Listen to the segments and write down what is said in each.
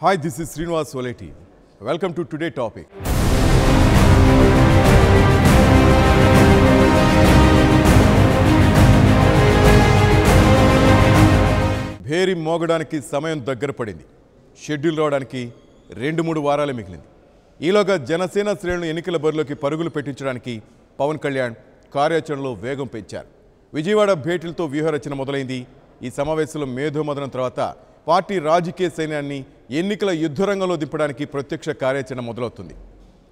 Hi, this is Srinivas Soleti. Welcome to today's topic. భేరి మోగడానికి సమయం దగ్గర పడింది. షెడ్యూల్ రావడానికి 2-3 వారాలే మిగిలింది. ఈలోగా జనసేన శ్రేణులు ఎన్నికల బరిలోకి పరుగులు పెట్టించడానికి పవన్ కళ్యాణ్ కార్యాచరణలో వేగం పెంచారు. విజయవాడ భేటీలతో వ్యూహరచన మొదలైంది. ఈ సమావేశంలో మేధోమదనం తర్వాత పార్టీ రాజకీయ సైన్యాన్ని ఎన్నికల యుద్ధరంగంలో దింపడానికి ప్రత్యక్ష కార్యాచరణ మొదలవుతుంది.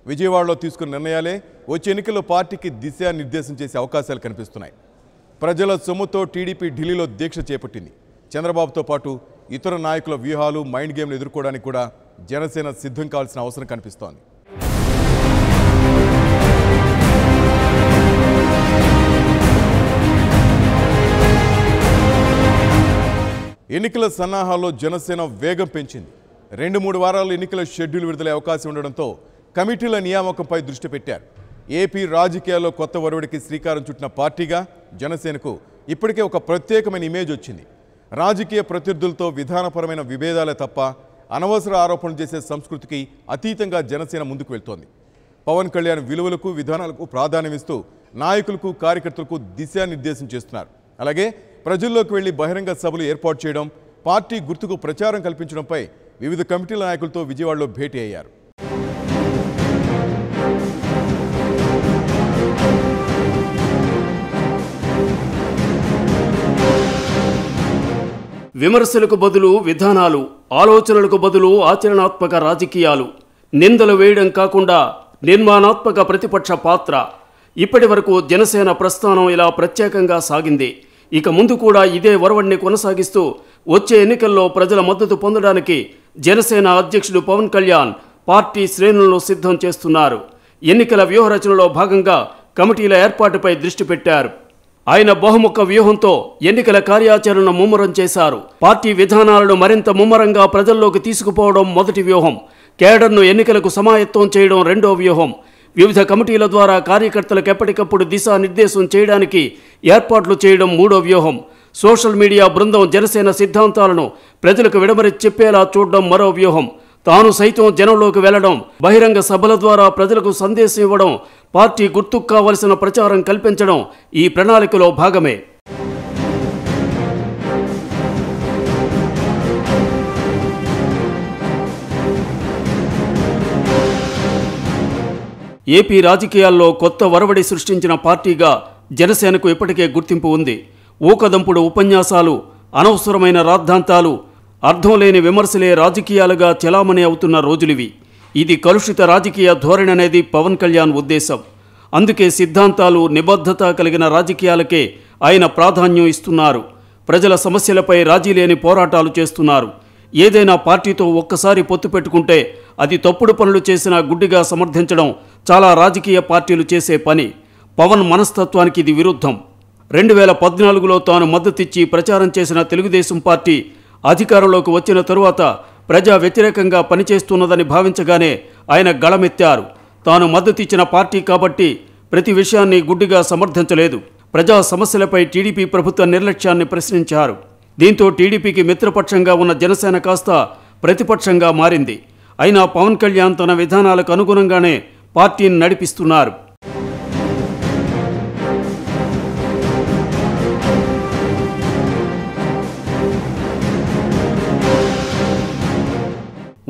విజయవాడలో తీసుకున్న నిర్ణయాలే వచ్చే ఎన్నికల్లో పార్టీకి దిశానిర్దేశం చేసే అవకాశాలు కనిపిస్తున్నాయి. ప్రజల సొమ్ముతో టీడీపీ ఢిల్లీలో దీక్ష చేపట్టింది. చంద్రబాబుతో పాటు ఇతర నాయకుల వ్యూహాలు మైండ్ గేమ్లు ఎదుర్కోవడానికి కూడా జనసేన సిద్ధం కావాల్సిన అవసరం కనిపిస్తోంది. ఎన్నికల సన్నాహాల్లో జనసేన వేగం పెంచింది. 2-3 వారాల్లో ఎన్నికల షెడ్యూల్ విడుదలయ్యే అవకాశం ఉండడంతో కమిటీల నియామకంపై దృష్టి పెట్టారు. ఏపీ రాజకీయాల్లో కొత్త ఒరవడికి శ్రీకారం చుట్టిన పార్టీగా జనసేనకు ఇప్పటికే ఒక ప్రత్యేకమైన ఇమేజ్ వచ్చింది. రాజకీయ ప్రత్యర్థులతో విధానపరమైన విభేదాలే తప్ప అనవసర ఆరోపణలు చేసే సంస్కృతికి అతీతంగా జనసేన ముందుకు వెళ్తోంది. పవన్ కళ్యాణ్ విలువలకు విధానాలకు ప్రాధాన్యమిస్తూ నాయకులకు కార్యకర్తలకు దిశానిర్దేశం చేస్తున్నారు. అలాగే ప్రజల్లోకి వెళ్లి బహిరంగ సభలు ఏర్పాటు చేయడం, పార్టీ గుర్తుకు ప్రచారం కల్పించడంపై వివిధ కమిటీల నాయకులతో విజయవాడలో భేటీ అయ్యారు. విమర్శలకు బదులు విధానాలు, ఆలోచనలకు బదులు ఆచరణాత్మక రాజకీయాలు, నిందలు వేయడం కాకుండా నిర్మాణాత్మక ప్రతిపక్ష పాత్ర. ఇప్పటి వరకు జనసేన ప్రస్థానం ఇలా ప్రత్యేకంగా సాగింది. ఇక ముందు కూడా ఇదే ఒరవడిని కొనసాగిస్తూ వచ్చే ఎన్నికల్లో ప్రజల మద్దతు పొందడానికి జనసేన అధ్యక్షుడు పవన్ కళ్యాణ్ పార్టీ శ్రేణులను సిద్ధం చేస్తున్నారు. ఎన్నికల వ్యూహరచనలో భాగంగా కమిటీల ఏర్పాటుపై దృష్టి పెట్టారు. ఆయన బహుముఖ వ్యూహంతో ఎన్నికల కార్యాచరణను ముమ్మరం చేశారు. పార్టీ విధానాలను మరింత ముమ్మరంగా ప్రజల్లోకి తీసుకుపోవడం మొదటి వ్యూహం. కేడర్ను ఎన్నికలకు సమాయత్తం చేయడం రెండో వ్యూహం. వివిధ కమిటీల ద్వారా కార్యకర్తలకు ఎప్పటికప్పుడు దిశానిర్దేశం చేయడానికి ఏర్పాట్లు చేయడం మూడో వ్యూహం. సోషల్ మీడియా బృందం జనసేన సిద్ధాంతాలను ప్రజలకు విడమరి చెప్పేలా చూడడం మరో వ్యూహం. తాను సైతం జనంలోకి వెళ్లడం, బహిరంగ సభల ద్వారా ప్రజలకు సందేశం ఇవ్వడం, పార్టీ గుర్తుకు కావలసిన ప్రచారం కల్పించడం ఈ ప్రణాళికలో భాగమే. ఏపీ రాజకీయాల్లో కొత్త ఒరవడి సృష్టించిన పార్టీగా జనసేనకు ఇప్పటికే గుర్తింపు ఉంది. ఊకదంపుడు ఉపన్యాసాలు, అనవసరమైన రాద్ధాంతాలు, అర్థం లేని విమర్శలే రాజకీయాలుగా చెలామణి అవుతున్న రోజులివి. ఇది కలుషిత రాజకీయ ధోరణి అనేది పవన్ కళ్యాణ్ ఉద్దేశం. అందుకే సిద్ధాంతాలు, నిబద్ధత కలిగిన రాజకీయాలకే ఆయన ప్రాధాన్యం ఇస్తున్నారు. ప్రజల సమస్యలపై రాజీ లేని పోరాటాలు చేస్తున్నారు. ఏదైనా పార్టీతో ఒక్కసారి పొత్తు పెట్టుకుంటే అది తప్పుడు పనులు చేసినా గుడ్డిగా సమర్థించడం చాలా రాజకీయ పార్టీలు చేసే పని. పవన్ మనస్తత్వానికి ఇది విరుద్ధం. 2014లో తాను మద్దతిచ్చి ప్రచారం చేసిన తెలుగుదేశం పార్టీ అధికారంలోకి వచ్చిన తరువాత ప్రజా వ్యతిరేకంగా పనిచేస్తున్నదని భావించగానే ఆయన గళమెత్తారు. తాను మద్దతిచ్చిన పార్టీ కాబట్టి ప్రతి విషయాన్ని గుడ్డిగా సమర్థించలేదు. ప్రజా సమస్యలపై టీడీపీ ప్రభుత్వ నిర్లక్ష్యాన్ని ప్రశ్నించారు. దీంతో టీడీపీకి మిత్రపక్షంగా ఉన్న జనసేన కాస్త ప్రతిపక్షంగా మారింది. అయినా పవన్ కళ్యాణ్ తన విధానాలకు అనుగుణంగానే పార్టీని నడిపిస్తున్నారు.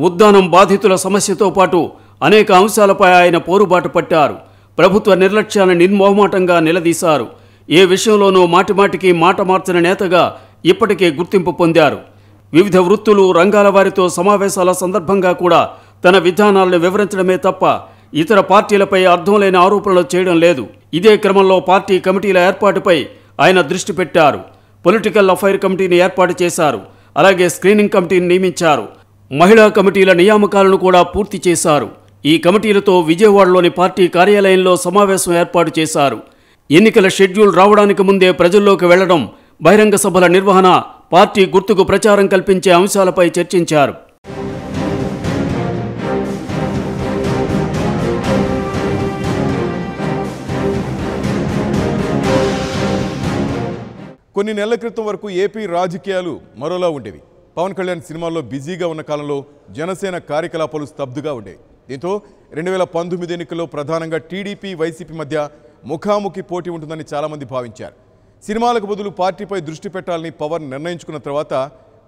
ఉద్దానం బాధితుల సమస్యతో పాటు అనేక అంశాలపై ఆయన పోరుబాటు పట్టారు. ప్రభుత్వ నిర్లక్ష్యాన్ని నిర్మోహమాటంగా నిలదీశారు. ఏ విషయంలోనూ మాటిమాటికి మాట మార్చిన నేతగా ఇప్పటికే గుర్తింపు పొందారు. వివిధ వృత్తులు, రంగాల వారితో సమావేశాల సందర్భంగా కూడా తన విధానాలను వివరించడమే తప్ప ఇతర పార్టీలపై అర్థం లేని ఆరోపణలు చేయడం లేదు. ఇదే క్రమంలో పార్టీ కమిటీల ఏర్పాటుపై ఆయన దృష్టి పెట్టారు. పొలిటికల్ అఫైర్ కమిటీని ఏర్పాటు చేశారు. అలాగే స్క్రీనింగ్ కమిటీని నియమించారు. మహిళా కమిటీల నియామకాలను కూడా పూర్తి చేశారు. ఈ కమిటీలతో విజయవాడలోని పార్టీ కార్యాలయంలో సమావేశం ఏర్పాటు చేశారు. ఎన్నికల షెడ్యూల్ రావడానికి ముందే ప్రజల్లోకి వెళ్లడం, బహిరంగ సభల నిర్వహణ, పార్టీ గుర్తుకు ప్రచారం కల్పించే అంశాలపై చర్చించారు. కొన్ని నెలల క్రితం వరకు ఏపీ రాజకీయాలు మరోలా ఉండేవి. పవన్ కళ్యాణ్ సినిమాల్లో బిజీగా ఉన్న కాలంలో జనసేన కార్యకలాపాలు స్తబ్దుగా ఉండేవి. దీంతో 2019 ఎన్నికల్లో ప్రధానంగా టీడీపీ వైసీపీ మధ్య ముఖాముఖి పోటీ ఉంటుందని చాలామంది భావించారు. సినిమాలకు బదులు పార్టీపై దృష్టి పెట్టాలని పవన్ నిర్ణయించుకున్న తర్వాత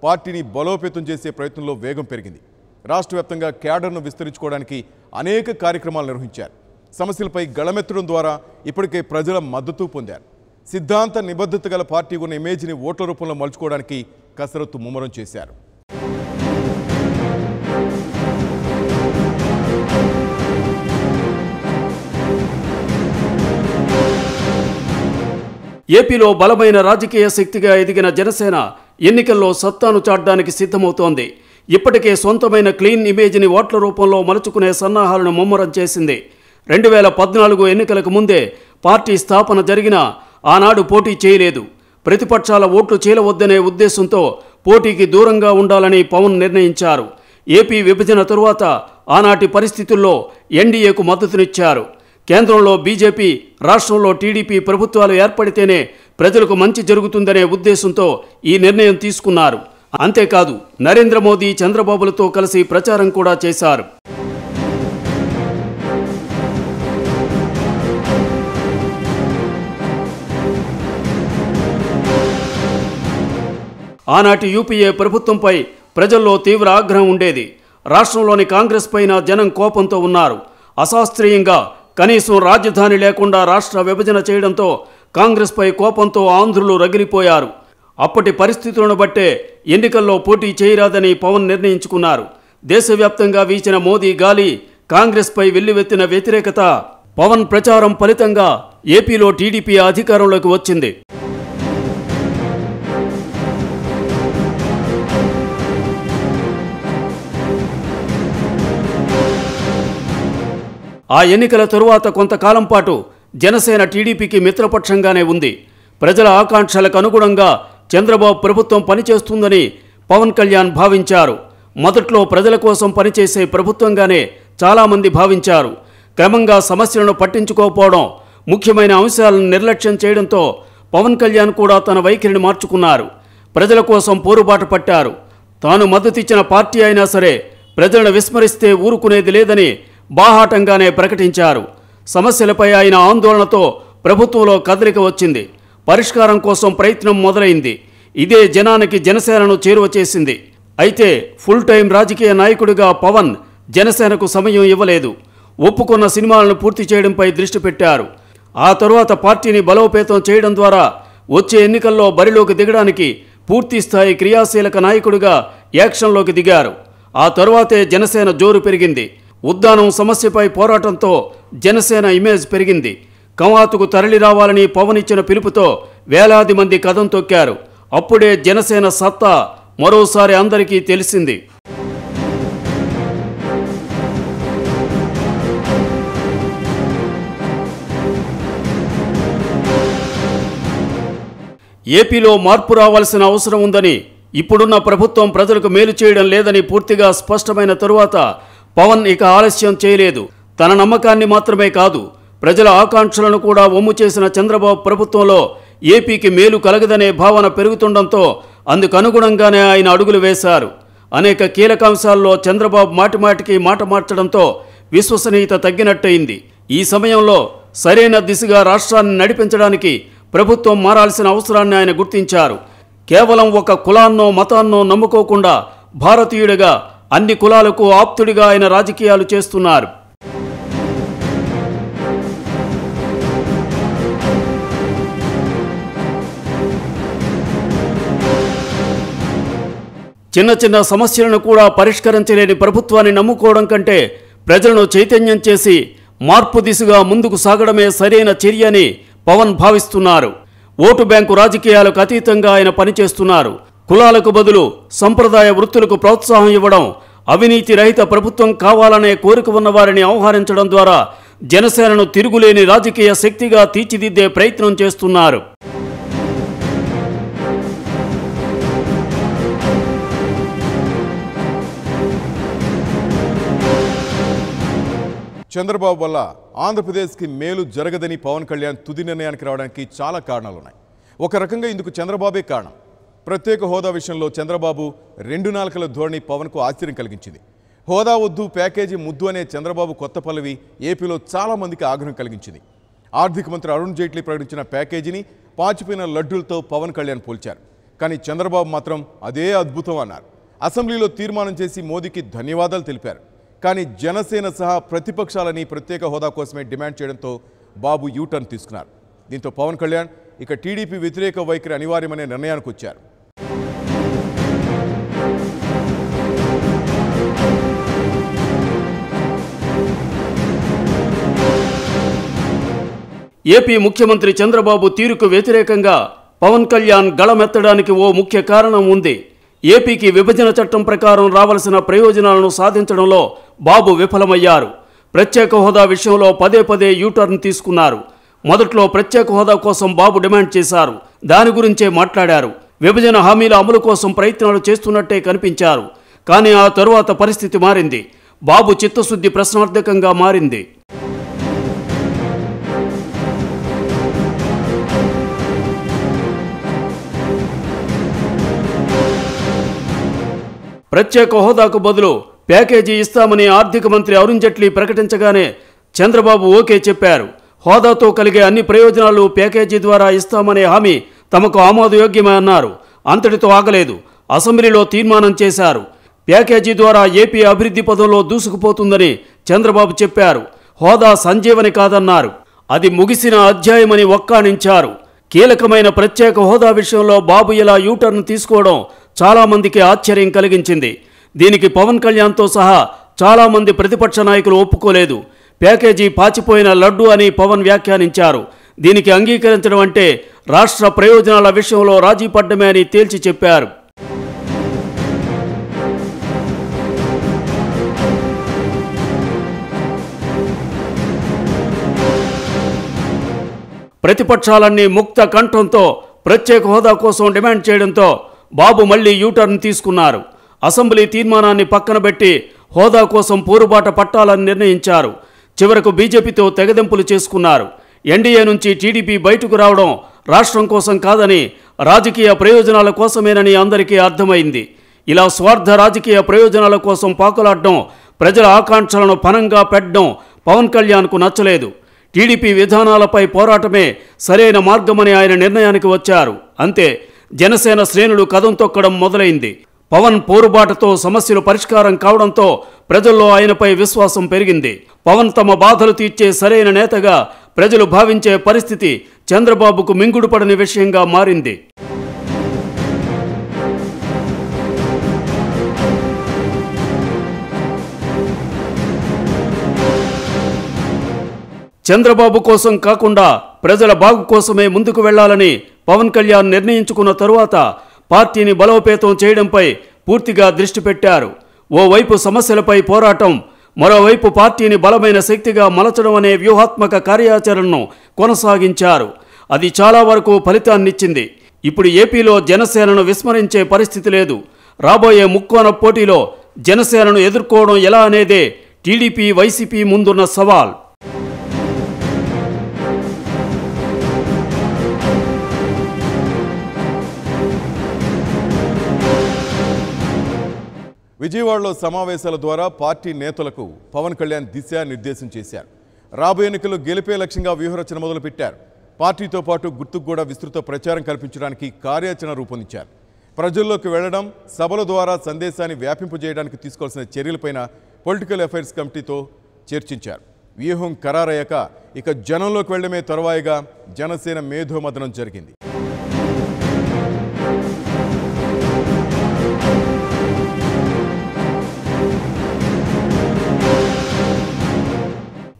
పార్టీని బలోపేతం చేసే ప్రయత్నంలో వేగం పెరిగింది. రాష్ట్ర వ్యాప్తంగా క్యాడర్ను విస్తరించుకోవడానికి అనేక కార్యక్రమాలు నిర్వహించారు. సమస్యలపై గళమెత్తడం ద్వారా ఇప్పటికే ప్రజల మద్దతు పొందారు. సిద్ధాంత నిబద్ధత గల పార్టీ ఉన్న ఇమేజ్ని ఓట్ల రూపంలో మలుచుకోవడానికి కసరత్తు ముమ్మరం చేశారు. ఏపీలో బలమైన రాజకీయ శక్తిగా ఎదిగిన జనసేన ఎన్నికల్లో సత్తాను చాటడానికి సిద్ధమవుతోంది. ఇప్పటికే సొంతమైన క్లీన్ ఇమేజ్ని ఓట్ల రూపంలో మలుచుకునే సన్నాహాలను ముమ్మరం చేసింది. 2014 ఎన్నికలకు ముందే పార్టీ స్థాపన జరిగినా ఆనాడు పోటీ చేయలేదు. ప్రతిపక్షాల ఓట్లు చీలవద్దనే ఉద్దేశంతో పోటీకి దూరంగా ఉండాలని పవన్ నిర్ణయించారు. ఏపీ విభజన తరువాత ఆనాటి పరిస్థితుల్లో ఎన్డీఏకు మద్దతునిచ్చారు. కేంద్రంలో బీజేపీ, రాష్ట్రంలో టీడీపీ ప్రభుత్వాలు ఏర్పడితేనే ప్రజలకు మంచి జరుగుతుందనే ఉద్దేశంతో ఈ నిర్ణయం తీసుకున్నారు. అంతేకాదు నరేంద్ర మోదీ, చంద్రబాబులతో కలిసి ప్రచారం కూడా చేశారు. ఆనాటి యూపీఏ ప్రభుత్వంపై ప్రజల్లో తీవ్ర ఆగ్రహం ఉండేది. రాష్ట్రంలోని కాంగ్రెస్ పైన జనం కోపంతో ఉన్నారు. అశాస్త్రీయంగా కనీసం రాజధాని లేకుండా రాష్ట్ర విభజన చేయడంతో కాంగ్రెస్పై కోపంతో ఆంధ్రులు రగిలిపోయారు. అప్పటి పరిస్థితులను బట్టే ఎన్నికల్లో పోటీ చేయరాదని పవన్ నిర్ణయించుకున్నారు. దేశవ్యాప్తంగా వీచిన మోదీ గాలి, కాంగ్రెస్పై వెల్లువెత్తిన వ్యతిరేకత, పవన్ ప్రచారం ఫలితంగా ఏపీలో టీడీపీ అధికారంలోకి వచ్చింది. ఆ ఎన్నికల తరువాత కొంతకాలం పాటు జనసేన టీడీపీకి మిత్రపక్షంగానే ఉంది. ప్రజల ఆకాంక్షలకు అనుగుణంగా చంద్రబాబు ప్రభుత్వం పనిచేస్తుందని పవన్ కళ్యాణ్ భావించారు. మొదట్లో ప్రజల కోసం పనిచేసే ప్రభుత్వంగానే చాలామంది భావించారు. క్రమంగా సమస్యలను పట్టించుకోకపోవడం, ముఖ్యమైన అంశాలను నిర్లక్ష్యం చేయడంతో పవన్ కళ్యాణ్ కూడా తన వైఖరిని మార్చుకున్నారు. ప్రజల కోసం పోరుబాట పట్టారు. తాను మద్దతిచ్చిన పార్టీ అయినా సరే ప్రజలను విస్మరిస్తే ఊరుకునేది లేదని బాహాటంగానే ప్రకటించారు. సమస్యలపై ఆయన ఆందోళనతో ప్రభుత్వంలో కదలిక వచ్చింది. పరిష్కారం కోసం ప్రయత్నం మొదలైంది. ఇదే జనానికి జనసేనను చేరువ చేసింది. అయితే ఫుల్ టైం రాజకీయ నాయకుడిగా పవన్ జనసేనకు సమయం ఇవ్వలేదు. ఒప్పుకున్న సినిమాలను పూర్తి చేయడంపై దృష్టి పెట్టారు. ఆ తరువాత పార్టీని బలోపేతం చేయడం ద్వారా వచ్చే ఎన్నికల్లో బరిలోకి దిగడానికి పూర్తిస్థాయి క్రియాశీలక నాయకుడిగా యాక్షన్లోకి దిగారు. ఆ తరువాతే జనసేన జోరు పెరిగింది. ఉద్దానం సమస్యపై పోరాటంతో జనసేన ఇమేజ్ పెరిగింది. కవాతుకు తరలి రావాలని పవన్ ఇచ్చిన పిలుపుతో వేలాది మంది కదం తొక్కారు. అప్పుడే జనసేన సత్తా మరోసారి అందరికీ తెలిసింది. ఏపీలో మార్పు రావాల్సిన అవసరం ఉందని, ఇప్పుడున్న ప్రభుత్వం ప్రజలకు మేలు చేయడం లేదని పూర్తిగా స్పష్టమైన తరువాత పవన్ ఇక ఆలస్యం చేయలేదు. తన నమ్మకాన్ని మాత్రమే కాదు, ప్రజల ఆకాంక్షలను కూడా ఒమ్ము చేసిన చంద్రబాబు ప్రభుత్వంలో ఏపీకి మేలు కలగదనే భావన పెరుగుతుండటంతో అందుకనుగుణంగానే ఆయన అడుగులు వేశారు. అనేక కీలకాంశాల్లో చంద్రబాబు మాటిమాటికి మాట మార్చడంతో విశ్వసనీయత తగ్గినట్టయింది. ఈ సమయంలో సరైన దిశగా రాష్ట్రాన్ని నడిపించడానికి ప్రభుత్వం మారాల్సిన అవసరాన్ని ఆయన గుర్తించారు. కేవలం ఒక కులాన్నో మతాన్నో నమ్ముకోకుండా భారతీయుడిగా అన్ని కులాలకు ఆప్తుడిగా ఆయన రాజకీయాలు చేస్తున్నారు. చిన్న చిన్న సమస్యలను కూడా పరిష్కరించలేని ప్రభుత్వాన్ని నమ్ముకోవడం కంటే ప్రజలను చైతన్యం చేసి మార్పు దిశగా ముందుకు సాగడమే సరైన చర్యని పవన్ భావిస్తున్నారు. ఓటు బ్యాంకు రాజకీయాలకు అతీతంగా ఆయన పనిచేస్తున్నారు. కులాలకు బదులు సంప్రదాయ వృత్తులకు ప్రోత్సాహం ఇవ్వడం, అవినీతి రహిత ప్రభుత్వం కావాలనే కోరిక ఉన్నవారిని ఆహ్వానించడం ద్వారా జనసేనను తిరుగులేని రాజకీయ శక్తిగా తీర్చిదిద్దే ప్రయత్నం చేస్తున్నారు. చంద్రబాబు వల్ల ఆంధ్రప్రదేశ్కి మేలు జరగదని పవన్ కళ్యాణ్ తుది నిర్ణయానికి రావడానికి చాలా కారణాలున్నాయి. ఒక రకంగా ఇందుకు చంద్రబాబే కారణం. ప్రత్యేక హోదా విషయంలో చంద్రబాబు రెండు నాలుకల ధోరణి పవన్కు ఆశ్చర్యం కలిగించింది. హోదా వద్దు, ప్యాకేజీ ముద్దు అనే చంద్రబాబు కొత్త పల్లవి ఏపీలో చాలామందికి ఆగ్రహం కలిగించింది. ఆర్థిక మంత్రి అరుణ్ జైట్లీ ప్రకటించిన ప్యాకేజీని పాచిపోయిన లడ్డూలతో పవన్ కళ్యాణ్ పోల్చారు. కానీ చంద్రబాబు మాత్రం అదే అద్భుతం అన్నారు. అసెంబ్లీలో తీర్మానం చేసి మోదీకి ధన్యవాదాలు తెలిపారు. కానీ జనసేన సహా ప్రతిపక్షాలని ప్రత్యేక హోదా కోసమే డిమాండ్ చేయడంతో బాబు యూటర్న్ తీసుకున్నారు. దీంతో పవన్ కళ్యాణ్ ఇక టీడీపీ వ్యతిరేక వైఖరి అనివార్యమనే నిర్ణయానికి వచ్చారు. ఏపీ ముఖ్యమంత్రి చంద్రబాబు తీరుకు వ్యతిరేకంగా పవన్ కళ్యాణ్ గళమెత్తడానికి ఓ ముఖ్య కారణం ఉంది. ఏపీకి విభజన చట్టం ప్రకారం రావాల్సిన ప్రయోజనాలను సాధించడంలో బాబు విఫలమయ్యారు. ప్రత్యేక హోదా విషయంలో పదే పదే యూటర్న్ తీసుకున్నారు. మొదట్లో ప్రత్యేక హోదా కోసం బాబు డిమాండ్ చేశారు. దాని గురించే మాట్లాడారు. విభజన హామీల అమలు కోసం ప్రయత్నాలు చేస్తున్నట్టే కనిపించారు. కానీ ఆ తరువాత పరిస్థితి మారింది. బాబు చిత్తశుద్ధి ప్రశ్నార్థకంగా మారింది. ప్రత్యేక హోదాకు బదులు ప్యాకేజీ ఇస్తామని ఆర్థిక మంత్రి అరుణ్ జైట్లీ ప్రకటించగానే చంద్రబాబు ఓకే చెప్పారు. హోదాతో కలిగే అన్ని ప్రయోజనాలు ప్యాకేజీ ద్వారా ఇస్తామనే హామీ తమకు ఆమోదయోగ్యమే అన్నారు. అంతటితో ఆగలేదు. అసెంబ్లీలో తీర్మానం చేశారు. ప్యాకేజీ ద్వారా ఏపీ అభివృద్ధి పదంలో దూసుకుపోతుందని చంద్రబాబు చెప్పారు. హోదా సంజీవని కాదన్నారు. అది ముగిసిన అధ్యాయమని వక్కాణించారు. కీలకమైన ప్రత్యేక హోదా విషయంలో బాబు ఇలా యూటర్న్ తీసుకోవడం చాలామందికి ఆశ్చర్యం కలిగించింది. దీనికి పవన్ కళ్యాణ్తో సహా చాలామంది ప్రతిపక్ష నాయకులు ఒప్పుకోలేదు. ప్యాకేజీ పాచిపోయిన లడ్డు అని పవన్ వ్యాఖ్యానించారు. దీనికి అంగీకరించడం అంటే రాష్ట్ర ప్రయోజనాల విషయంలో రాజీ పడ్డమే అని తేల్చి చెప్పారు. ప్రతిపక్షాలన్నీ ముక్త కంఠంతో ప్రత్యేక హోదా కోసం డిమాండ్ చేయడంతో బాబు మళ్లీ యూటర్న్ తీసుకున్నారు. అసెంబ్లీ తీర్మానాన్ని పక్కన పెట్టి హోదా కోసం పోరుబాట పట్టాలని నిర్ణయించారు. చివరకు బీజేపీతో తెగదెంపులు చేసుకున్నారు. ఎన్డీఏ నుంచి టీడీపీ బయటకు రావడం రాష్ట్రం కోసం కాదని, రాజకీయ ప్రయోజనాల కోసమేనని అందరికీ అర్థమైంది. ఇలా స్వార్థ రాజకీయ ప్రయోజనాల కోసం పాకులాడడం, ప్రజల ఆకాంక్షలను పనంగా పెట్టడం పవన్ కళ్యాణ్కు నచ్చలేదు. టీడీపీ విధానాలపై పోరాటమే సరైన మార్గమని ఆయన నిర్ణయానికి వచ్చారు. అంతే, జనసేన శ్రేణులు కదం తొక్కడం మొదలైంది. పవన్ పోరుబాటతో సమస్యలు పరిష్కారం కావడంతో ప్రజల్లో ఆయనపై విశ్వాసం పెరిగింది. పవన్ తమ బాధలు తీర్చే సరైన నేతగా ప్రజలు భావించే పరిస్థితి చంద్రబాబుకు మింగుడుపడని విషయంగా మారింది. చంద్రబాబు కోసం కాకుండా ప్రజల బాగు కోసమే ముందుకు వెళ్లాలని పవన్ కళ్యాణ్ నిర్ణయించుకున్న తరువాత పార్టీని బలోపేతం చేయడంపై పూర్తిగా దృష్టి పెట్టారు. ఓవైపు సమస్యలపై పోరాటం, మరోవైపు పార్టీని బలమైన శక్తిగా మలచడం అనే వ్యూహాత్మక కార్యాచరణను కొనసాగించారు. అది చాలా వరకు ఫలితాన్నిచ్చింది. ఇప్పుడు ఏపీలో జనసేనను విస్మరించే పరిస్థితి లేదు. రాబోయే ముక్కోన పోటీలో జనసేనను ఎదుర్కోవడం ఎలా అనేదే టీడీపీ వైసీపీ ముందున్న సవాల్. విజయవాడలో సమావేశాల ద్వారా పార్టీ నేతలకు పవన్ కళ్యాణ్ దిశానిర్దేశం చేశారు. రాబోయే ఎన్నికల్లో గెలిపే లక్ష్యంగా వ్యూహరచన మొదలుపెట్టారు. పార్టీతో పాటు గుర్తుకు కూడా విస్తృత ప్రచారం కల్పించడానికి కార్యాచరణ రూపొందించారు. ప్రజల్లోకి వెళ్లడం, సభల ద్వారా సందేశాన్ని వ్యాపింపజేయడానికి తీసుకోవాల్సిన చర్యలపైన పొలిటికల్ అఫైర్స్ కమిటీతో చర్చించారు. వ్యూహం ఖరారయ్యాక ఇక జనంలోకి వెళ్లడమే తరువాయిగా జనసేన మేధోమథనం జరిగింది.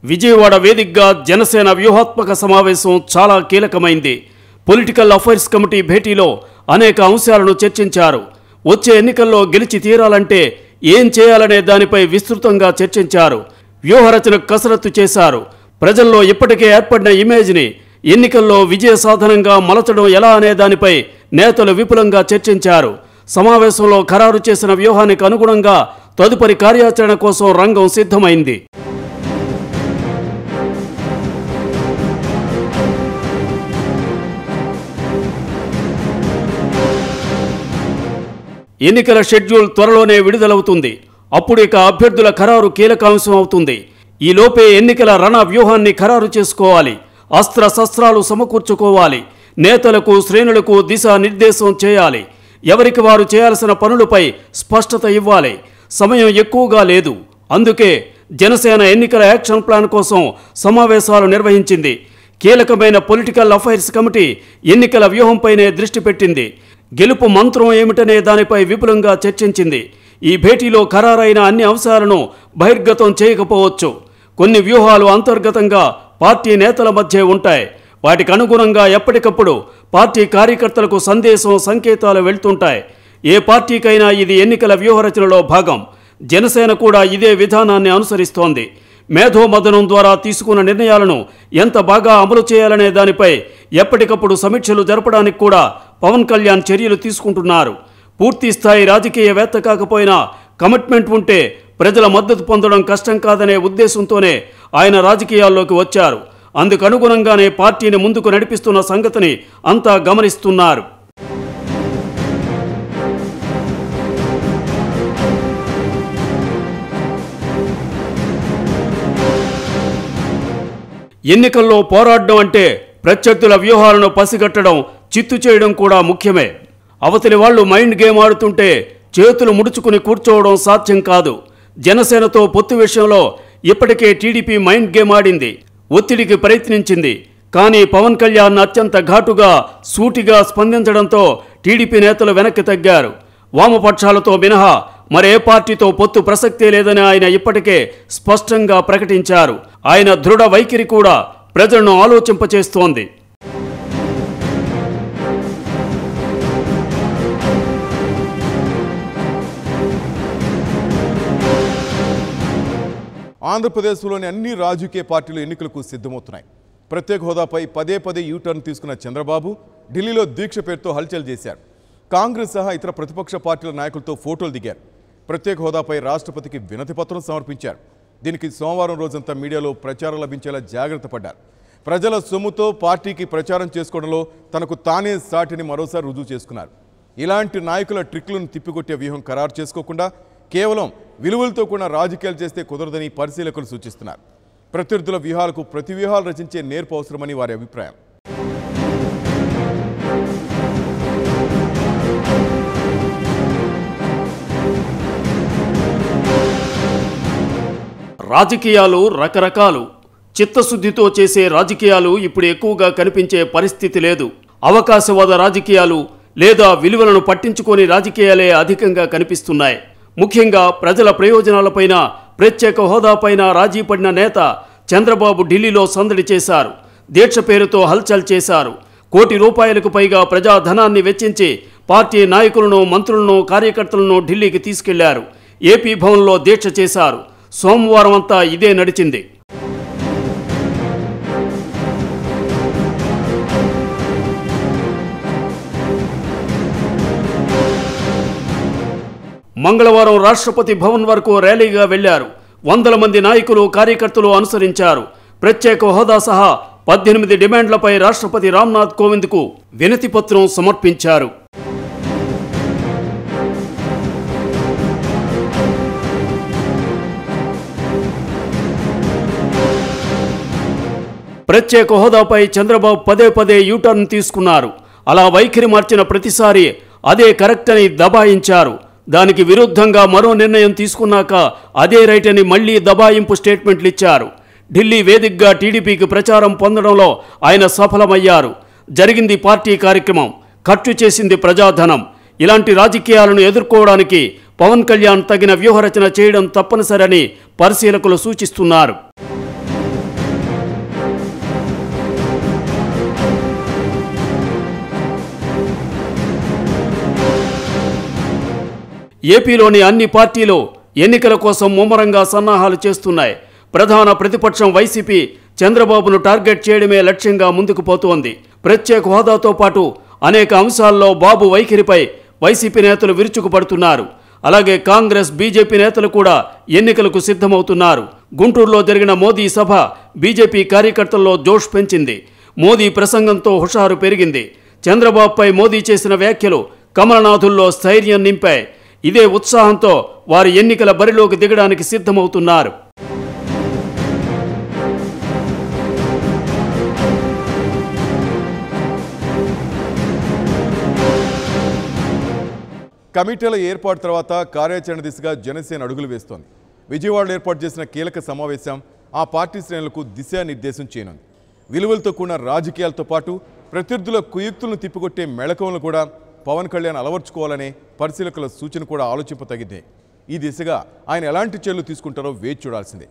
విజయవాడ వేదికగా జనసేన వ్యూహాత్మక సమావేశం చాలా కీలకమైంది. పొలిటికల్ అఫైర్స్ కమిటీ భేటీలో అనేక అంశాలను చర్చించారు. వచ్చే ఎన్నికల్లో గెలిచి తీరాలంటే ఏం చేయాలనే దానిపై విస్తృతంగా చర్చించారు. వ్యూహరచన కసరత్తు చేశారు. ప్రజల్లో ఇప్పటికే ఏర్పడిన ఇమేజ్ని ఎన్నికల్లో విజయ సాధనంగా మలచడం ఎలా అనే దానిపై నేతలు విపులంగా చర్చించారు. సమావేశంలో ఖరారు చేసిన వ్యూహానికి అనుగుణంగా తదుపరి కార్యాచరణ కోసం రంగం సిద్ధమైంది. ఎన్నికల షెడ్యూల్ త్వరలోనే విడుదలవుతుంది. అప్పుడు ఇక అభ్యర్థుల ఖరారు కీలకాంశం అవుతుంది. ఈలోపే ఎన్నికల రణ వ్యూహాన్ని ఖరారు చేసుకోవాలి. అస్త్ర శస్త్రాలు సమకూర్చుకోవాలి. నేతలకు శ్రేణులకు దిశానిర్దేశం చేయాలి. ఎవరికి వారు చేయాల్సిన పనులపై స్పష్టత ఇవ్వాలి. సమయం ఎక్కువగా లేదు. అందుకే జనసేన ఎన్నికల యాక్షన్ ప్లాన్ కోసం సమావేశాలు నిర్వహించింది. కీలకమైన పొలిటికల్ అఫైర్స్ కమిటీ ఎన్నికల వ్యూహంపైనే దృష్టి పెట్టింది. గెలుపు మంత్రం ఏమిటనే దానిపై విపులంగా చర్చించింది. ఈ భేటీలో ఖరారైన అన్ని అంశాలను బహిర్గతం చేయకపోవచ్చు. కొన్ని వ్యూహాలు అంతర్గతంగా పార్టీ నేతల మధ్య ఉంటాయి. వాటికి అనుగుణంగా ఎప్పటికప్పుడు పార్టీ కార్యకర్తలకు సందేశం, సంకేతాలు వెళ్తుంటాయి. ఏ పార్టీకైనా ఇది ఎన్నికల వ్యూహరచనలో భాగం. జనసేన కూడా ఇదే విధానాన్ని అనుసరిస్తోంది. మేధోమథనం ద్వారా తీసుకున్న నిర్ణయాలను ఎంత బాగా అమలు చేయాలనే దానిపై ఎప్పటికప్పుడు సమీక్షలు జరపడానికి కూడా పవన్ కళ్యాణ్ చర్యలు తీసుకుంటున్నారు. పూర్తి స్థాయి రాజకీయవేత్త కాకపోయినా కమిట్మెంట్ ఉంటే ప్రజల మద్దతు పొందడం కష్టం కాదనే ఉద్దేశంతోనే ఆయన రాజకీయాల్లోకి వచ్చారు. అందుకనుగుణంగానే పార్టీని ముందుకు నడిపిస్తున్న సంగతిని అంతా గమనిస్తున్నారు. ఎన్నికల్లో పోరాడడం అంటే ప్రత్యర్థుల వ్యూహాలను పసిగట్టడం, చిత్తు చేయడం కూడా ముఖ్యమే. అవతలి వాళ్ళు మైండ్ గేమ్ ఆడుతుంటే చేతులు ముడుచుకుని కూర్చోవడం సాధ్యం కాదు. జనసేనతో పొత్తు విషయంలో ఇప్పటికే టీడీపీ మైండ్ గేమ్ ఆడింది, ఒత్తిడికి ప్రయత్నించింది. కానీ పవన్ కళ్యాణ్ అత్యంత ఘాటుగా, సూటిగా స్పందించడంతో టీడీపీ నేతలు వెనక్కి తగ్గారు. వామపక్షాలతో మినహా మరే పార్టీతో పొత్తు ప్రసక్తే లేదని ఆయన ఇప్పటికే స్పష్టంగా ప్రకటించారు. ఆయన దృఢ వైఖరి కూడా ప్రజలను ఆలోచింపచేస్తోంది. ఆంధ్రప్రదేశ్లోని అన్ని రాజకీయ పార్టీలు ఎన్నికలకు సిద్ధమవుతున్నాయి. ప్రత్యేక హోదాపై పదే పదే యూటర్న్ తీసుకున్న చంద్రబాబు ఢిల్లీలో దీక్ష పేరుతో హల్చల్ చేశారు. కాంగ్రెస్ సహా ఇతర ప్రతిపక్ష పార్టీల నాయకులతో ఫోటోలు దిగారు. ప్రత్యేక హోదాపై రాష్ట్రపతికి వినతి పత్రం సమర్పించారు. దీనికి సోమవారం రోజంతా మీడియాలో ప్రచారం లభించేలా జాగ్రత్త పడ్డారు. ప్రజల సొమ్ముతో పార్టీకి ప్రచారం చేసుకోవడంలో తనకు తానే సాటిని మరోసారి రుజువు చేసుకున్నారు. ఇలాంటి నాయకుల ట్రిక్లను తిప్పికొట్టే వ్యూహం ఖరారు చేసుకోకుండా కేవలం విలువలతో కూడా రాజకీయాలు చేస్తే కుదరదని పరిశీలకులు సూచిస్తున్నారు. ప్రత్యర్థుల వ్యూహాలకు ప్రతి వ్యూహాలు రచించే నేర్పు అవసరమని వారి అభిప్రాయం. రాజకీయాలు రకరకాలు. చిత్తశుద్ధితో చేసే రాజకీయాలు ఇప్పుడు ఎక్కువగా కనిపించే పరిస్థితి లేదు. అవకాశవాద రాజకీయాలు లేదా విలువలను పట్టించుకొని రాజకీయాలే అధికంగా కనిపిస్తున్నాయి. ముఖ్యంగా ప్రజల ప్రయోజనాలపైన, ప్రత్యేక హోదాపైన రాజీ పడిన నేత చంద్రబాబు ఢిల్లీలో సందడి చేశారు. దీక్ష పేరుతో హల్చల్ చేశారు. ₹1 కోటి పైగా ప్రజాధనాన్ని వెచ్చించి పార్టీ నాయకులను, మంత్రులను, కార్యకర్తలను ఢిల్లీకి తీసుకెళ్లారు. ఏపీ భవన్లో దీక్ష చేశారు. సోమవారం అంతా ఇదే నడిచింది. మంగళవారం రాష్ట్రపతి భవన్ వరకు ర్యాలీగా వెళ్లారు. వందల మంది నాయకులు, కార్యకర్తలు అనుసరించారు. ప్రత్యేక హోదా సహా 18 డిమాండ్లపై రాష్ట్రపతి రామ్నాథ్ కోవింద్కు వినతి పత్రం సమర్పించారు. ప్రత్యేక హోదాపై చంద్రబాబు పదే పదే యూటర్న్ తీసుకున్నారు. అలా వైఖరి మార్చిన ప్రతిసారి అదే కరెక్ట్ అని దబాయించారు. దానికి విరుద్ధంగా మరో నిర్ణయం తీసుకున్నాక అదే రైట్ అని మళ్లీ దబాయింపు స్టేట్మెంట్లు ఇచ్చారు. ఢిల్లీ వేదికగా టీడీపీకి ప్రచారం పొందడంలో ఆయన సఫలమయ్యారు. జరిగింది పార్టీ కార్యక్రమం, ఖర్చు చేసింది ప్రజాధనం. ఇలాంటి రాజకీయాలను ఎదుర్కోవడానికి పవన్ కళ్యాణ్ తగిన వ్యూహరచన చేయడం తప్పనిసరని పరిశీలకులు సూచిస్తున్నారు. ఏపీలోని అన్ని పార్టీలు ఎన్నికల కోసం ముమ్మరంగా సన్నాహాలు చేస్తున్నాయి. ప్రధాన ప్రతిపక్షం వైసీపీ చంద్రబాబును టార్గెట్ చేయడమే లక్ష్యంగా ముందుకు పోతోంది. ప్రత్యేక హోదాతో పాటు అనేక అంశాల్లో బాబు వైఖరిపై వైసీపీ నేతలు విరుచుకుపడుతున్నారు. అలాగే కాంగ్రెస్, బీజేపీ నేతలు కూడా ఎన్నికలకు సిద్ధమవుతున్నారు. గుంటూరులో జరిగిన మోదీ సభ బీజేపీ కార్యకర్తల్లో జోష్ పెంచింది. మోదీ ప్రసంగంతో హుషారు పెరిగింది. చంద్రబాబుపై మోదీ చేసిన వ్యాఖ్యలు కమలనాథుల్లో స్థైర్యం నింపాయి. ఇదే ఉత్సాహంతో వారి ఎన్నికల బరిలోకి దిగడానికి సిద్ధమవుతున్నారు. కమిటీల ఏర్పాటు తర్వాత కార్యాచరణ దిశగా జనసేన అడుగులు వేస్తోంది. విజయవాడలో ఏర్పాటు చేసిన కీలక సమావేశం ఆ పార్టీ శ్రేణులకు దిశానిర్దేశం చేయనుంది. విలువలతో కూడిన రాజకీయాలతో పాటు ప్రత్యర్థుల కుయుక్తులను తిప్పికొట్టే మెళకువలను కూడా పవన్ కళ్యాణ్ అలవర్చుకోవాలనే పరిశీలకుల సూచన కూడా ఆలోచింపతగిద్దే. ఈ దిశగా ఆయన ఎలాంటి చర్యలు తీసుకుంటారో వేచి చూడాల్సిందే.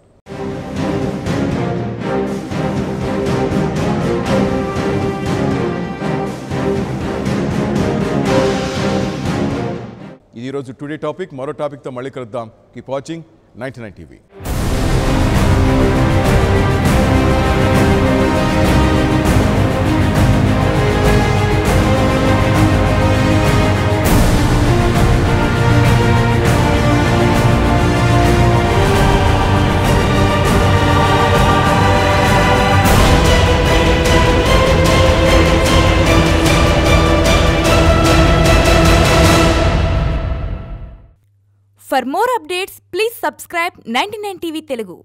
ఇది ఈరోజు టుడే టాపిక్. మరో టాపిక్తో మళ్ళీ కలుద్దాం. Keep watching 99 TV. For more updates, please subscribe 99 TV Telugu.